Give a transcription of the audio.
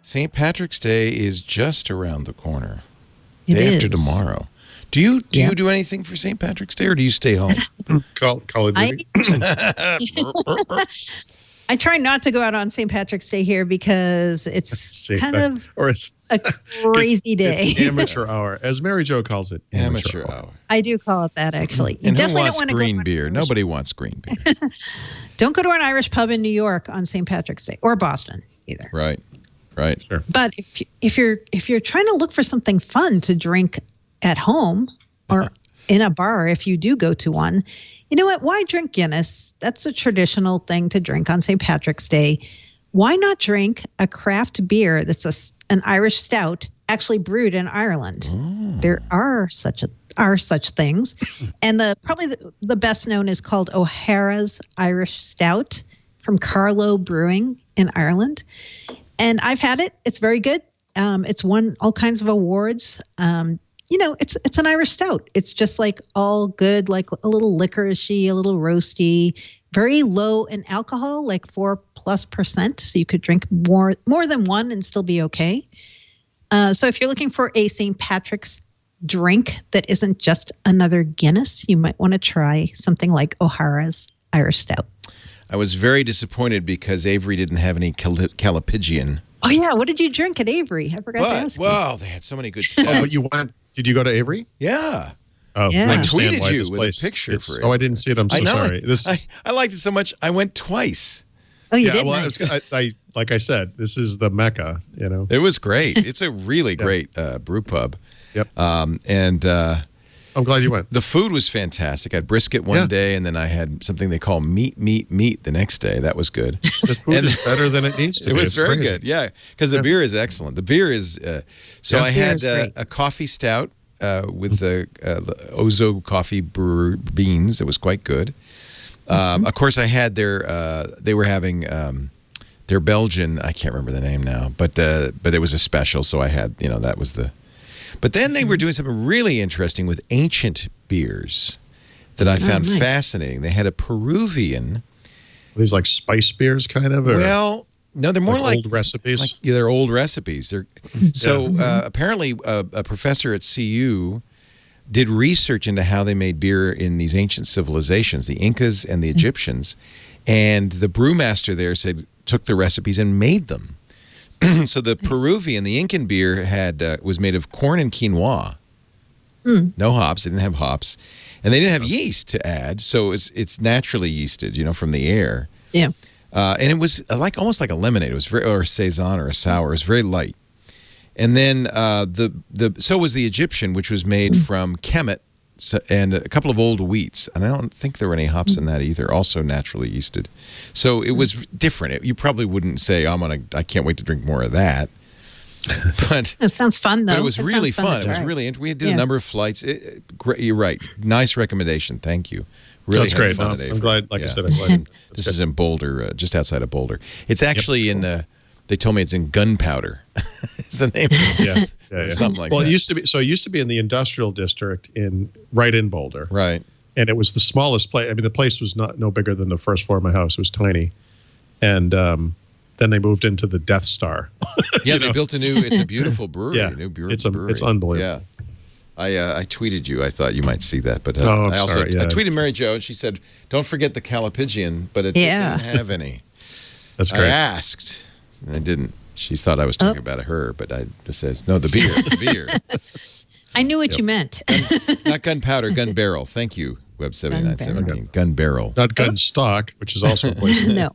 St. Patrick's Day is just around the corner. It Day is. after tomorrow. Do you do anything for St. Patrick's Day, or do you stay home? Call of Duty. I try not to go out on St. Patrick's Day here because it's kind of a crazy day. It's amateur hour, as Mary Jo calls it. Amateur hour. I do call it that, actually. And who wants green beer? Nobody wants green beer. Don't go to an Irish pub in New York on St. Patrick's Day, or Boston either. Right. Sure. But if you're trying to look for something fun to drink at home or in a bar, if you do go to one, you know what? Why drink Guinness? That's a traditional thing to drink on St. Patrick's Day. Why not drink a craft beer that's an Irish stout, actually brewed in Ireland? Oh. There are such things, and probably the best known is called O'Hara's Irish Stout from Carlow Brewing in Ireland. And I've had it. It's very good. It's won all kinds of awards. It's an Irish stout. It's just like all good, like a little licoricey, a little roasty, very low in alcohol, like 4+%. So you could drink more than one and still be okay. So if you're looking for a St. Patrick's drink that isn't just another Guinness, you might want to try something like O'Hara's Irish Stout. I was very disappointed because Avery didn't have any Calapigian. Oh, yeah. What did you drink at Avery? I forgot to ask you. Well, they had so many good stouts. But you went. Did you go to Avery? Yeah. Oh, yeah. I tweeted you with a picture for it. Oh, I didn't see it. I'm so sorry. I liked it so much. I went twice. Oh, you did? Well, I like I said, this is the Mecca, you know. It was great. It's a really great brew pub. Yep. And I'm glad you went. The food was fantastic. I had brisket one day, and then I had something they call meat the next day. That was good. The food is better than it needs to be. It was very good, yeah, because the beer is excellent. The beer is I had a coffee stout with the Ozo coffee beans. It was quite good. Of course, I had they were having their Belgian. I can't remember the name now, but it was a special, so I had that was the. But then they were doing something really interesting with ancient beers that I found fascinating. They had a Peruvian. These like spice beers, kind of. Or well, no, they're more like old recipes. They're old recipes. They're apparently a professor at CU did research into how they made beer in these ancient civilizations, the Incas and the Egyptians, and the brewmaster there took the recipes and made them. So the Peruvian, the Incan beer was made of corn and quinoa. No hops. They didn't have hops. And they didn't have yeast to add, so it's naturally yeasted, from the air. Yeah. And it was almost like a lemonade. It was or a saison or a sour. It was very light. And then so was the Egyptian, which was made from kemet and a couple of old wheats. And I don't think there were any hops in that either, also naturally yeasted. So it was different. You probably wouldn't say, I can't wait to drink more of that. But it sounds fun, though. But it was really fun. It was really interesting. We did a number of flights. Great, you're right. Nice recommendation. Thank you. Really That's great. Fun I'm glad, like I said, I'm glad. This is in Boulder, just outside of Boulder. It's actually they told me it's in Gunpowder. It's the name. Yeah. Something like that. Well, it used to be in the industrial district right in Boulder. Right. And it was the smallest place. I mean, the place was no bigger than the first floor of my house. It was tiny. And then they moved into the Death Star. Yeah, they built it's a beautiful brewery. Yeah, brewery. it's unbelievable. Yeah. I tweeted you. I thought you might see that, but I'm I also sorry, I tweeted Mary Jo, and she said, "Don't forget the Calapigian," but it didn't have any. That's great. I asked, and I didn't. She thought I was talking about her, but I just says, "No, the beer." I knew what you meant. Not gunpowder, gun barrel. Thank you, Web 7917. Gun barrel, not gun stock, which is also a place. No.